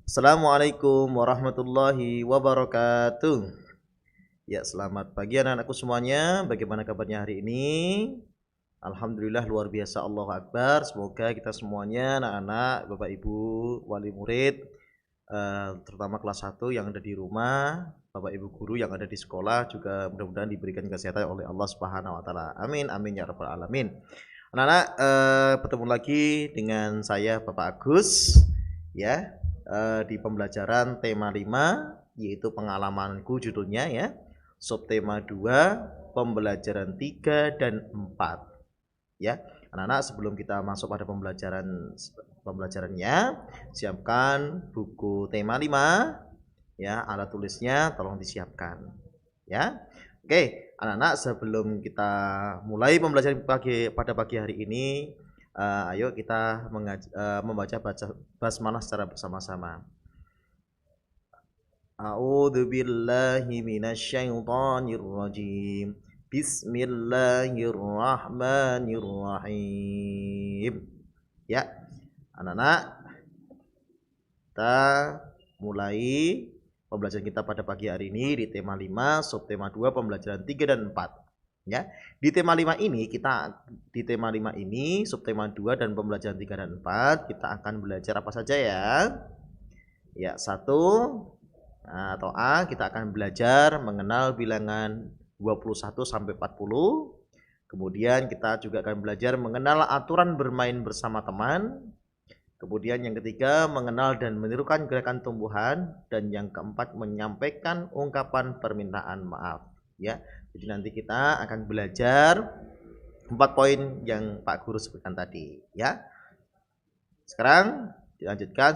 Assalamualaikum warahmatullahi wabarakatuh. Ya, selamat pagi anak-anakku semuanya. Bagaimana kabarnya hari ini? Alhamdulillah luar biasa, Allahu Akbar. Semoga kita semuanya anak-anak, Bapak Ibu, wali murid, terutama kelas 1 yang ada di rumah, Bapak Ibu guru yang ada di sekolah juga mudah-mudahan diberikan kesehatan oleh Allah Subhanahu wa taala. Amin amin ya rabbal alamin. Anak-anak, bertemu lagi dengan saya Bapak Agus ya. Di pembelajaran tema 5 yaitu pengalamanku judulnya ya. Subtema 2 pembelajaran 3 dan 4 ya. Anak-anak, sebelum kita masuk pada pembelajarannya, siapkan buku tema 5 ya, alat tulisnya tolong disiapkan ya. Oke, anak-anak, sebelum kita mulai pembelajaran pada pagi hari ini, ayo kita membaca basmalah secara bersama-sama. A'udzu billahi minasyaitonir rajim. Bismillahirrahmanirrahim. Ya, anak-anak, kita mulai pembelajaran kita pada pagi hari ini di tema 5, subtema 2, pembelajaran 3 dan 4. Ya, di tema 5 ini subtema 2 dan pembelajaran 3 dan 4 kita akan belajar apa saja ya? Ya, 1 atau A, kita akan belajar mengenal bilangan 21 sampai 40. Kemudian kita juga akan belajar mengenal aturan bermain bersama teman. Kemudian yang ketiga, mengenal dan menirukan gerakan tumbuhan, dan yang keempat, menyampaikan ungkapan permintaan maaf ya. Jadi nanti kita akan belajar 4 poin yang Pak Guru sebutkan tadi ya. Sekarang dilanjutkan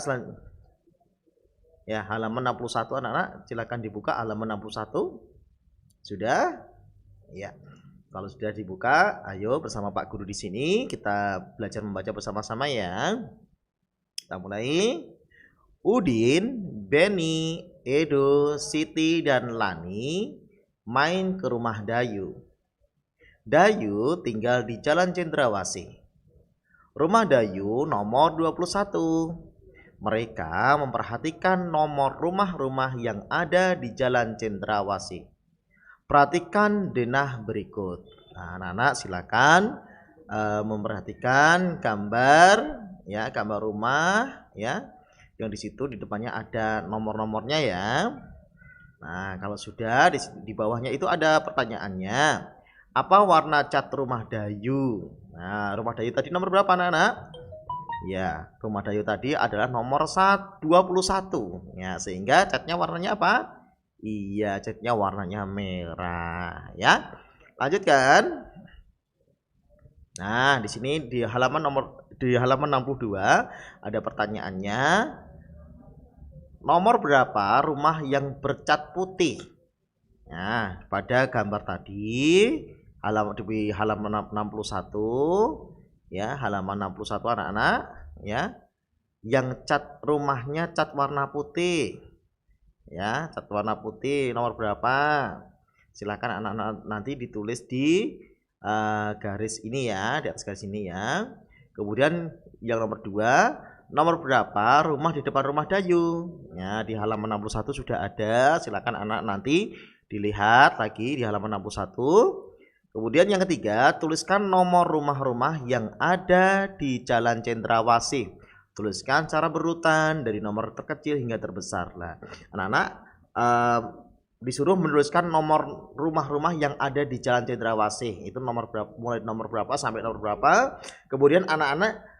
ya, halaman 61 anak-anak, silakan dibuka halaman 61. Sudah? Ya. Kalau sudah dibuka, ayo bersama Pak Guru di sini kita belajar membaca bersama-sama ya. Kita mulai. Udin, Benny, Edo, Siti, dan Lani main ke rumah Dayu. Dayu tinggal di Jalan Cendrawasih. Rumah Dayu nomor 21. Mereka memperhatikan nomor rumah-rumah yang ada di Jalan Cendrawasih. Perhatikan denah berikut. Nah, anak-anak silakan memperhatikan gambar ya, gambar rumah ya, yang di situ di depannya ada nomor-nomornya ya. Nah, kalau sudah di bawahnya itu ada pertanyaannya. Apa warna cat rumah Dayu? Nah, rumah Dayu tadi nomor berapa anak-anak? Ya, rumah Dayu tadi adalah nomor 21 ya, sehingga catnya warnanya apa? Iya, catnya warnanya merah ya. Lanjutkan. Nah, di sini di halaman 62 ada pertanyaannya. Nomor berapa rumah yang bercat putih? Nah, pada gambar tadi di halaman 61 ya, halaman 61 anak-anak ya, yang cat rumahnya cat warna putih ya, cat warna putih nomor berapa? Silakan anak-anak nanti ditulis di garis ini ya, di atas garis ini ya. Kemudian yang nomor 2, nomor berapa rumah di depan rumah Dayu? Ya, di halaman 61 sudah ada. Silakan anak nanti dilihat lagi di halaman 61. Kemudian yang ketiga, tuliskan nomor rumah-rumah yang ada di Jalan Cendrawasih. Tuliskan secara berurutan dari nomor terkecil hingga terbesar. Nah, anak-anak disuruh menuliskan nomor rumah-rumah yang ada di Jalan Cendrawasih. Itu nomor berapa, mulai nomor berapa sampai nomor berapa. Kemudian anak-anak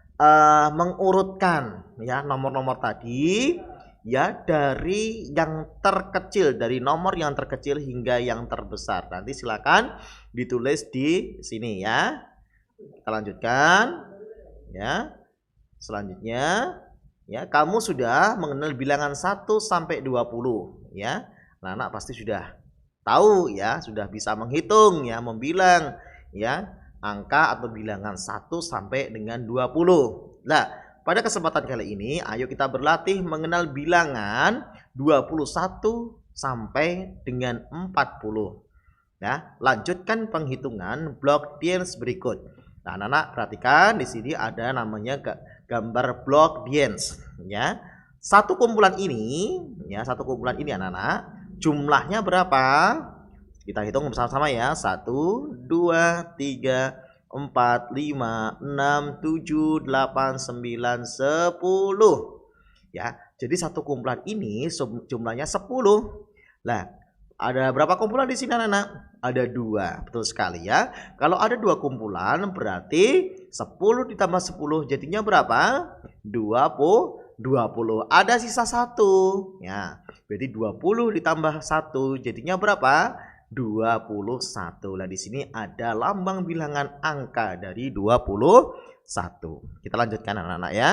mengurutkan ya nomor-nomor tadi ya, dari yang terkecil, dari nomor yang terkecil hingga yang terbesar. Nanti silakan ditulis di sini ya. Kita lanjutkan ya. Selanjutnya ya, kamu sudah mengenal bilangan 1 sampai 20 ya. Nah, anak pasti sudah tahu ya, sudah bisa menghitung ya, membilang ya angka atau bilangan 1 sampai dengan 20. Nah, pada kesempatan kali ini ayo kita berlatih mengenal bilangan 21 sampai dengan 40. Ya, lanjutkan penghitungan blok Diens berikut. Nah, anak-anak perhatikan di sini ada namanya gambar blok Diens ya. Satu kumpulan ini, ya, satu kumpulan ini anak-anak, jumlahnya berapa? Kita hitung bersama-sama ya. 1, 2, 3, 4, 5, 6, 7, 8, 9, 10. Ya, jadi satu kumpulan ini jumlahnya 10. Lah, ada berapa kumpulan di sini anak-anak? Ada 2, betul sekali ya. Kalau ada 2 kumpulan berarti 10 ditambah 10 jadinya berapa? 20. Ada sisa 1. Ya, berarti 20 ditambah 1 jadinya berapa? 21. Nah, di sini ada lambang bilangan angka dari 21. Kita lanjutkan anak-anak ya.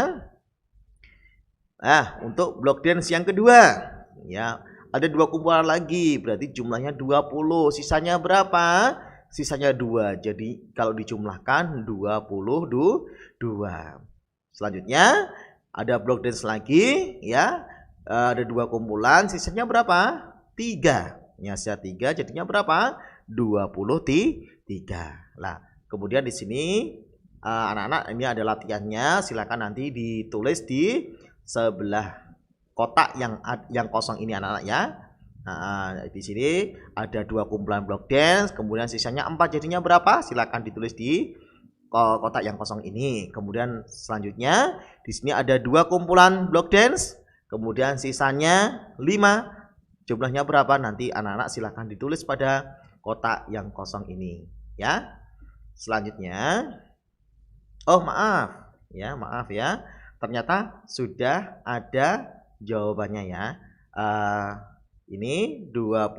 Nah, untuk block dance yang kedua, ya, ada 2 kumpulan lagi, berarti jumlahnya 20. Sisanya berapa? Sisanya 2. Jadi kalau dijumlahkan 22. Selanjutnya ada block dance lagi, ya. Ada 2 kumpulan, sisanya berapa? 3. Ya, sisa 3 jadinya berapa? 23. Nah, kemudian di sini anak-anak ini ada latihannya, silakan nanti ditulis di sebelah kotak yang kosong ini anak-anak ya. Nah, di sini ada 2 kumpulan block dance, kemudian sisanya 4 jadinya berapa? Silakan ditulis di kotak yang kosong ini. Kemudian selanjutnya di sini ada 2 kumpulan block dance, kemudian sisanya 5. Jumlahnya berapa? Nanti anak-anak silakan ditulis pada kotak yang kosong ini ya. Selanjutnya, oh maaf ya, ternyata sudah ada jawabannya ya. Ini 20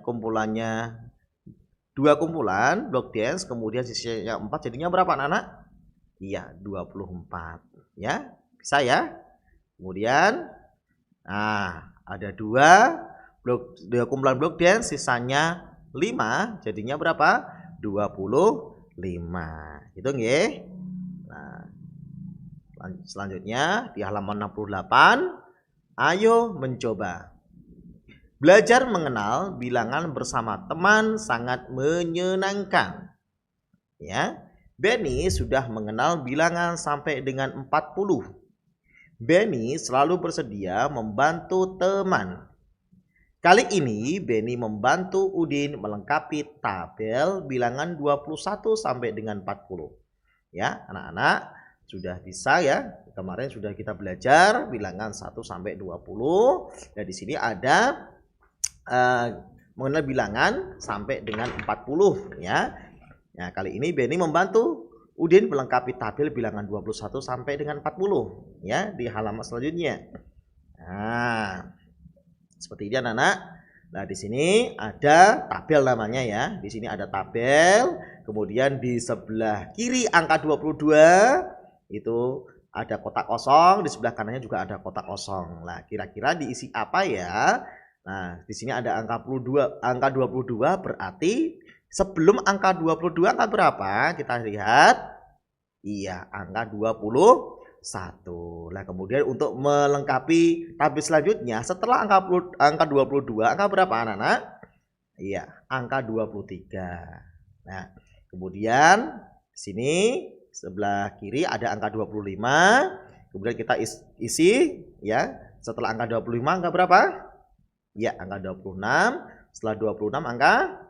kumpulannya 2 kumpulan block dance, kemudian sisanya 4 jadinya berapa anak-anak? Iya, 24 ya. Bisa ya. Kemudian ada 2 kumpulan block dance, sisanya 5 jadinya berapa? 25. Itu nggih. Nah, selanjutnya di halaman 68, ayo mencoba. Belajar mengenal bilangan bersama teman sangat menyenangkan. Ya, Benny sudah mengenal bilangan sampai dengan 40. Benny selalu bersedia membantu teman. Kali ini Benny membantu Udin melengkapi tabel bilangan 21 sampai dengan 40. Ya, anak-anak sudah bisa ya. Kemarin sudah kita belajar bilangan 1 sampai 20. Dan di sini ada mengenal bilangan sampai dengan 40 ya. Nah, kali ini Benny membantu Udin melengkapi tabel bilangan 21 sampai dengan 40 ya di halaman selanjutnya. Nah, seperti ini anak-anak. Nah, di sini ada tabel namanya ya. Di sini ada tabel, kemudian di sebelah kiri angka 22 itu ada kotak kosong, di sebelah kanannya juga ada kotak kosong. Nah, kira-kira diisi apa ya? Nah, di sini ada angka 22 berarti sebelum angka 22 angka berapa? Kita lihat. Iya, angka 21. Nah, kemudian untuk melengkapi tabel selanjutnya setelah angka 22 angka berapa anak-anak? Iya, angka 23. Nah, kemudian di sini sebelah kiri ada angka 25. Kemudian kita isi ya. Setelah angka 25 angka berapa? Ya, angka 26. Setelah 26 angka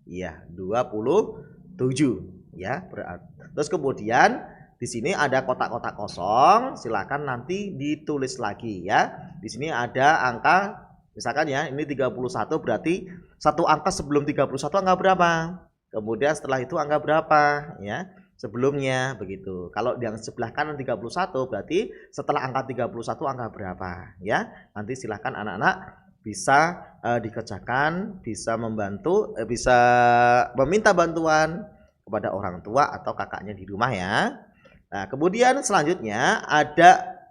27 ya. Terus kemudian di sini ada kotak-kotak kosong, silakan nanti ditulis lagi ya. Di sini ada angka misalkan ya, ini 31 berarti satu angka sebelum 31 angka berapa? Kemudian setelah itu angka berapa ya? Sebelumnya begitu. Kalau yang sebelah kanan 31 berarti setelah angka 31 angka berapa ya? Nanti silakan anak-anak bisa dikerjakan, bisa membantu, bisa meminta bantuan kepada orang tua atau kakaknya di rumah ya. Nah, kemudian selanjutnya ada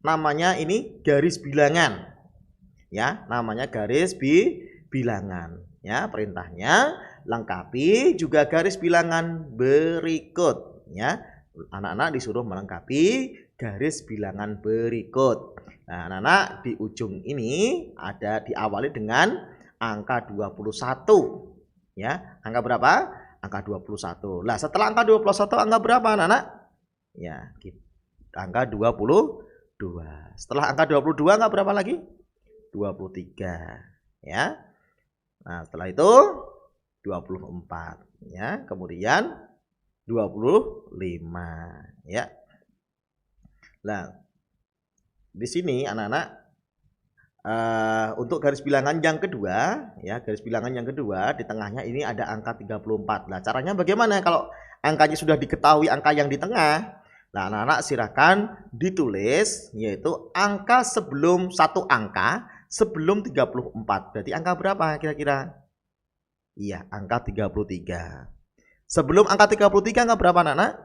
namanya ini garis bilangan. Ya, namanya garis bilangan. Ya, perintahnya lengkapi juga garis bilangan berikut ya. Anak-anak disuruh melengkapi garis bilangan berikut. Nah, anak-anak di ujung ini ada diawali dengan angka 21. Ya, angka berapa? Angka 21. Nah, setelah angka 21 angka berapa anak-anak? Ya, angka 27. Setelah angka 22 angka berapa lagi? 23 ya. Nah, setelah itu 24 ya. Kemudian 25 ya. Nah, di sini anak-anak untuk garis bilangan yang kedua ya, garis bilangan yang kedua di tengahnya ini ada angka 34. Nah, caranya bagaimana kalau angkanya sudah diketahui angka yang di tengah? Nah, anak-anak silakan ditulis yaitu angka sebelum satu angka sebelum 34. Berarti angka berapa kira-kira? Iya, angka 33. Sebelum angka 33 angka berapa anak-anak?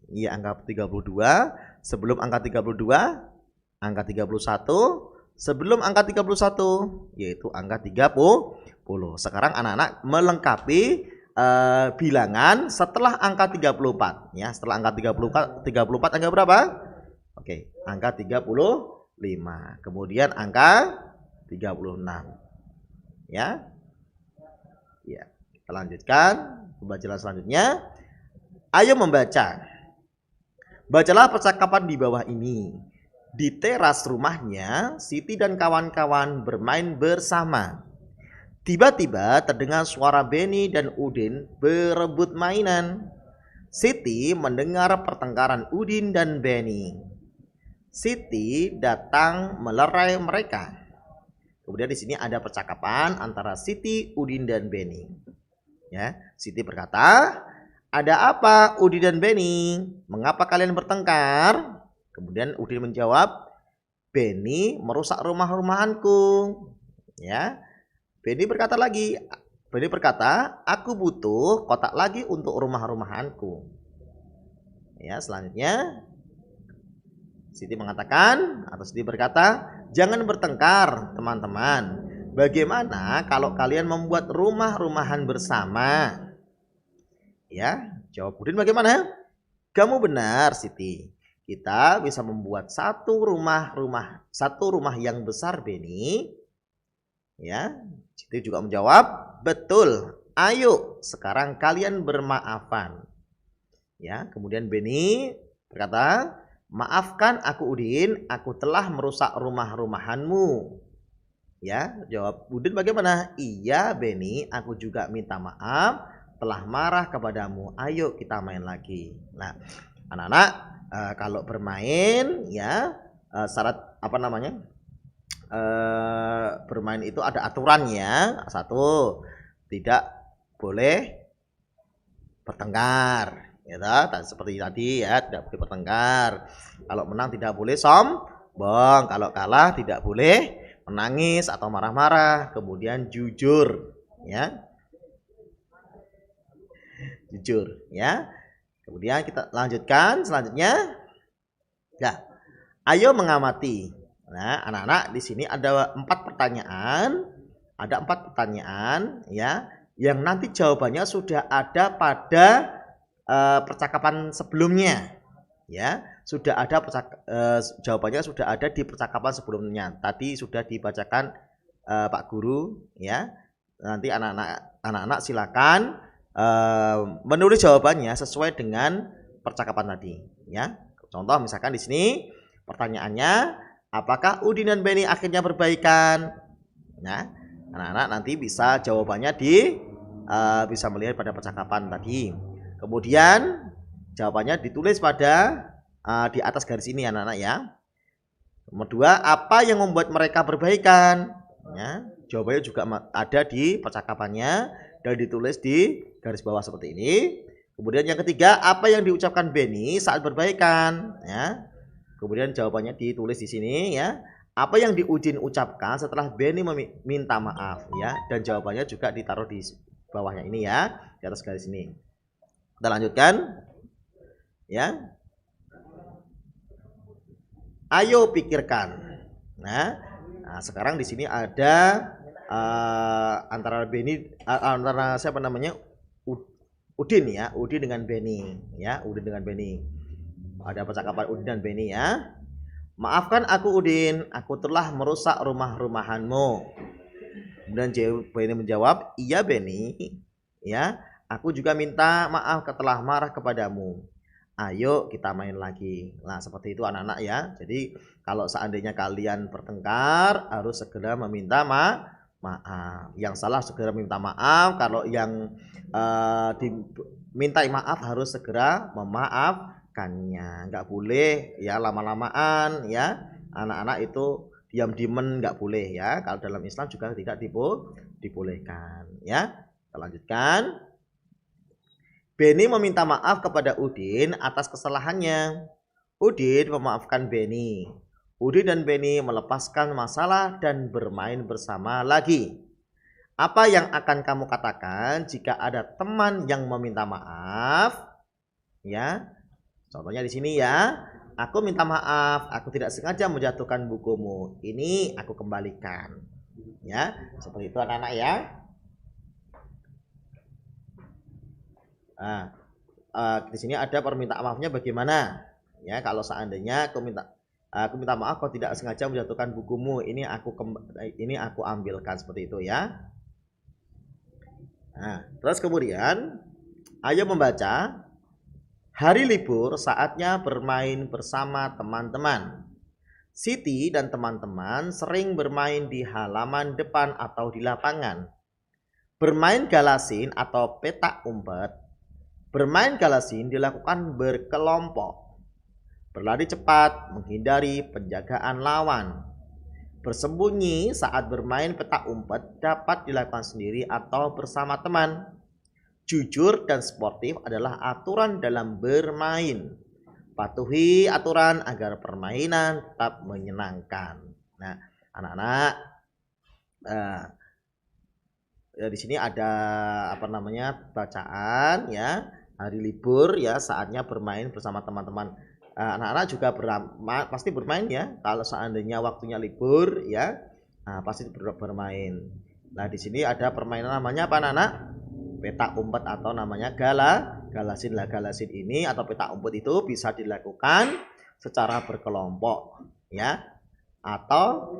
Iya, angka 32. Sebelum angka 32 angka 31. Sebelum angka 31 yaitu angka 30. Sekarang anak-anak melengkapi bilangan setelah angka 34 ya. Setelah angka 34 angka berapa? Oke, angka 35. Kemudian angka 36. Ya. Ya, kita lanjutkan pembelajaran selanjutnya. Ayo membaca. Bacalah percakapan di bawah ini. Di teras rumahnya, Siti dan kawan-kawan bermain bersama. Tiba-tiba terdengar suara Benny dan Udin berebut mainan. Siti mendengar pertengkaran Udin dan Benny. Siti datang melerai mereka. Kemudian di sini ada percakapan antara Siti, Udin dan Benny. Ya, Siti berkata, "Ada apa Udin dan Benny? Mengapa kalian bertengkar?" Kemudian Udin menjawab, "Benny merusak rumah-rumahanku." Ya. Benny berkata, "Aku butuh kotak lagi untuk rumah-rumahanku." Ya, selanjutnya Siti mengatakan atau Siti berkata, "Jangan bertengkar, teman-teman. Bagaimana kalau kalian membuat rumah-rumahan bersama?" Ya, jawab Udin, "Bagaimana?" "Kamu benar, Siti. Kita bisa membuat satu rumah yang besar, Benny." Ya, Siti juga menjawab, "Betul. Ayo, sekarang kalian bermaafan." Ya, kemudian Benny berkata, "Maafkan aku Udin, aku telah merusak rumah-rumahanmu." Ya, jawab Udin, "Bagaimana?" "Iya, Benny, aku juga minta maaf telah marah kepadamu. Ayo kita main lagi." Nah, anak-anak kalau bermain ya syarat bermain itu ada aturannya. Satu, tidak boleh bertengkar ya, seperti tadi ya, tidak boleh bertengkar. Kalau menang tidak boleh sombong, kalau kalah tidak boleh menangis atau marah-marah. Kemudian jujur ya, jujur ya. Kemudian kita lanjutkan selanjutnya. Ya, ayo mengamati. Nah, anak-anak di sini ada 4 pertanyaan. Ada 4 pertanyaan ya, yang nanti jawabannya sudah ada pada percakapan sebelumnya. Ya, sudah ada jawabannya sudah ada di percakapan sebelumnya. Tadi sudah dibacakan Pak Guru ya. Nanti anak-anak silakan menulis jawabannya sesuai dengan percakapan tadi ya. Contoh misalkan di sini pertanyaannya, apakah Udin dan Benny akhirnya berbaikan? Nah, anak-anak nanti bisa jawabannya bisa melihat pada percakapan tadi. Kemudian jawabannya ditulis pada di atas garis ini anak-anak ya. Nomor 2, apa yang membuat mereka berbaikan? Ya, jawabannya juga ada di percakapannya dan ditulis di garis bawah seperti ini. Kemudian yang ketiga, apa yang diucapkan Benny saat berbaikan? Ya. Kemudian jawabannya ditulis di sini ya. Apa yang Udin ucapkan setelah Benny meminta maaf ya, dan jawabannya juga ditaruh di bawahnya ini ya, di atas garis ini. Kita lanjutkan. Ya. Ayo pikirkan. Nah, sekarang di sini ada antara Benny antara siapa namanya? Udin ya, Udin dengan Benny ya, Udin dengan Benny. Ada percakapan Udin dan Benny ya. Maafkan aku Udin, aku telah merusak rumah-rumahanmu. Kemudian Benny menjawab, iya Benny, ya, aku juga minta maaf telah marah kepadamu. Ayo kita main lagi. Nah, seperti itu anak-anak ya. Jadi kalau seandainya kalian bertengkar harus segera meminta maaf. Yang salah segera minta maaf. Kalau yang diminta maaf harus segera memaafkannya. Nggak boleh ya lama-lamaan ya. Anak-anak itu diam-diamen nggak boleh ya. Kalau dalam Islam juga tidak dibolehkan ya. Kita lanjutkan. Beni meminta maaf kepada Udin atas kesalahannya. Udin memaafkan Beni. Udin dan Beni melepaskan masalah dan bermain bersama lagi. Apa yang akan kamu katakan jika ada teman yang meminta maaf? Ya, contohnya di sini ya. Aku minta maaf, aku tidak sengaja menjatuhkan bukumu. Ini aku kembalikan. Ya, seperti itu anak-anak ya. Nah, di sini ada permintaan maafnya bagaimana? Ya, kalau seandainya aku minta maaf kau tidak sengaja menjatuhkan bukumu. Ini aku ambilkan seperti itu ya. Nah, terus kemudian ayo membaca. Hari libur saatnya bermain bersama teman-teman. Siti dan teman-teman sering bermain di halaman depan atau di lapangan. Bermain galasin atau petak umpet. Bermain galasin dilakukan berkelompok. Berlari cepat menghindari penjagaan lawan. Bersembunyi saat bermain petak umpet dapat dilakukan sendiri atau bersama teman. Jujur dan sportif adalah aturan dalam bermain. Patuhi aturan agar permainan tetap menyenangkan. Nah, anak-anak, ya di sini ada bacaan ya. Hari libur ya, saatnya bermain bersama teman-teman. Anak-anak juga pasti bermain ya. Kalau seandainya waktunya libur ya, pasti bermain. Nah, di sini ada permainan namanya apa, anak-anak? Petak umpet atau namanya galasin. Lah, galasin ini atau petak umpet itu bisa dilakukan secara berkelompok ya, atau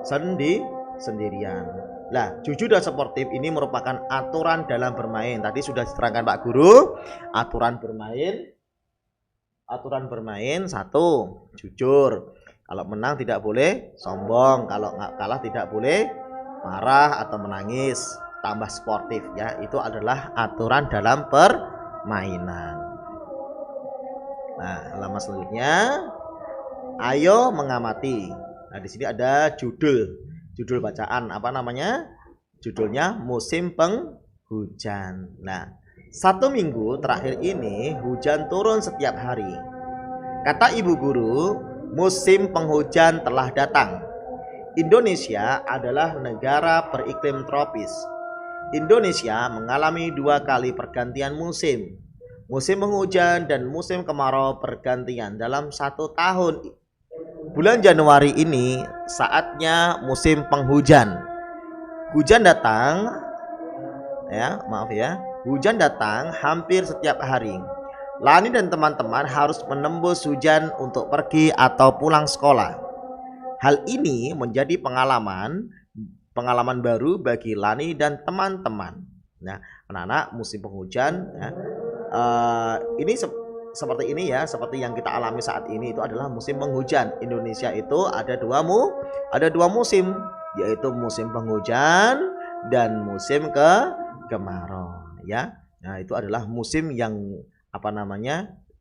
sendirian. Nah, jujur dan sportif ini merupakan aturan dalam bermain. Tadi sudah diterangkan Pak Guru. Aturan bermain satu, jujur. Kalau menang tidak boleh sombong. Kalau kalah tidak boleh marah atau menangis. Tambah sportif ya. Itu adalah aturan dalam permainan. Nah, halaman selanjutnya. Ayo mengamati. Nah, di sini ada judul bacaan apa namanya? Judulnya musim penghujan. Nah, 1 minggu terakhir ini hujan turun setiap hari. Kata ibu guru, musim penghujan telah datang. Indonesia adalah negara beriklim tropis. Indonesia mengalami 2 kali pergantian musim. Musim penghujan dan musim kemarau bergantian dalam 1 tahun. Bulan Januari ini saatnya musim penghujan. Hujan datang hujan datang hampir setiap hari. Lani dan teman-teman harus menembus hujan untuk pergi atau pulang sekolah. Hal ini menjadi pengalaman baru bagi Lani dan teman-teman. Nah, anak-anak, musim penghujan ya, ini seperti ini ya, seperti yang kita alami saat ini itu adalah musim penghujan. Indonesia itu ada dua musim, yaitu musim penghujan dan musim kemarau ya. Nah, itu adalah musim yang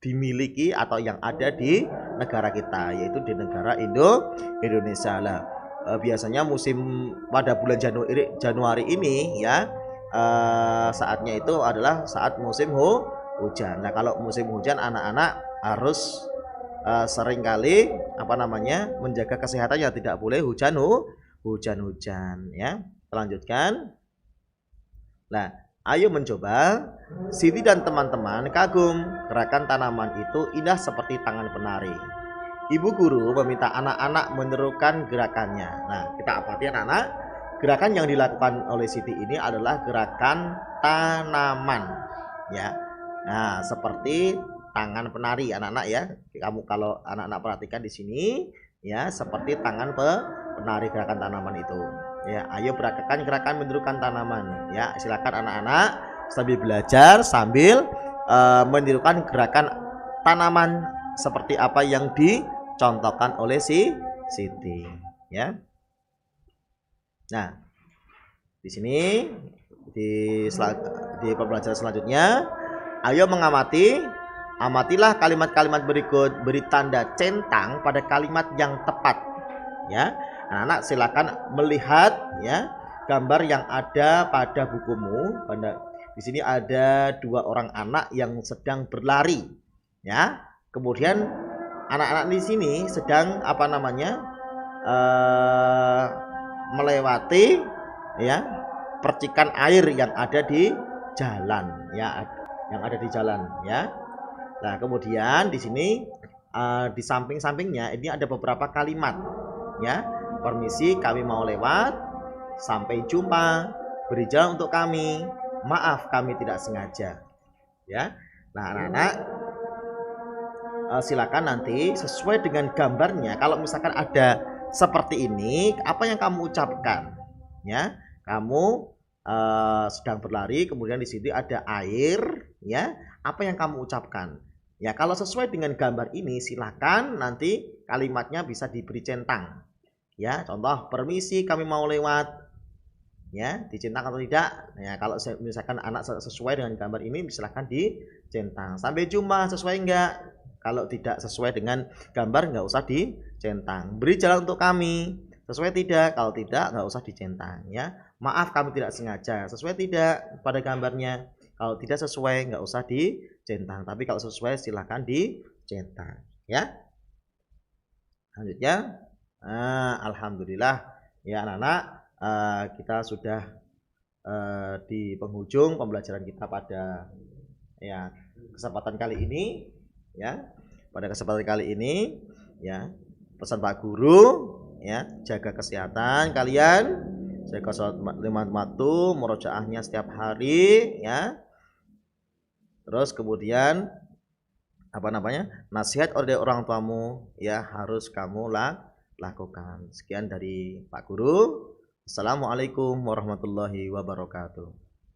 dimiliki atau yang ada di negara kita, yaitu di negara Indonesia lah. Biasanya musim pada bulan Januari ini ya, saatnya itu adalah saat musim hujan. Nah, kalau musim hujan anak-anak harus seringkali menjaga kesehatannya, tidak boleh hujan-hujan ya. Lanjutkan. Nah, ayo mencoba. Siti dan teman-teman kagum, gerakan tanaman itu indah seperti tangan penari. Ibu guru meminta anak-anak menirukan gerakannya. Nah, kita amati anak-anak, gerakan yang dilakukan oleh Siti ini adalah gerakan tanaman ya. Nah, seperti tangan penari anak-anak ya. Kamu kalau anak-anak perhatikan di sini ya, seperti tangan penari gerakan tanaman itu. Ya, ayo praktekkan gerakan menirukan tanaman ya. Silakan anak-anak sambil belajar sambil menirukan gerakan tanaman seperti apa yang dicontohkan oleh si Siti, ya. Nah, di sini di pembelajaran selanjutnya, ayo amatilah kalimat-kalimat berikut, beri tanda centang pada kalimat yang tepat, ya. Anak-anak silakan melihat, ya, gambar yang ada pada bukumu. Di sini ada 2 orang anak yang sedang berlari, ya. Kemudian anak-anak di sini sedang melewati, ya, percikan air yang ada di jalan, ya, yang ada di jalan, ya. Nah, kemudian di sini di samping-sampingnya ini ada beberapa kalimat, ya. Permisi, kami mau lewat. Sampai jumpa. Beri jalan untuk kami. Maaf, kami tidak sengaja. Ya. Nah, anak-anak silakan nanti sesuai dengan gambarnya. Kalau misalkan ada seperti ini, apa yang kamu ucapkan? Ya, kamu sedang berlari, kemudian di sini ada air, ya. Apa yang kamu ucapkan? Ya, kalau sesuai dengan gambar ini, silakan nanti kalimatnya bisa diberi centang. Ya, contoh, permisi, kami mau lewat. Ya, dicentang atau tidak? Ya, kalau misalkan anak sesuai dengan gambar ini, silakan dicentang. Sampai jumpa, sesuai enggak? Kalau tidak sesuai dengan gambar, enggak usah dicentang. Beri jalan untuk kami. Sesuai tidak? Kalau tidak, enggak usah dicentang. Ya, maaf, kami tidak sengaja. Sesuai tidak pada gambarnya? Kalau tidak sesuai, enggak usah dicentang. Tapi kalau sesuai, silakan dicentang. Ya. Selanjutnya. Alhamdulillah, ya anak-anak, kita sudah di penghujung pembelajaran kita pada, ya, kesempatan kali ini, ya. Pada kesempatan kali ini, ya, pesan Pak Guru, ya, jaga kesehatan kalian, jaga sholat 5 waktu, murojaahnya setiap hari, ya. Terus kemudian nasihat oleh orang tuamu, ya, harus kamu lakukan. Sekian dari Pak Guru. Assalamualaikum warahmatullahi wabarakatuh.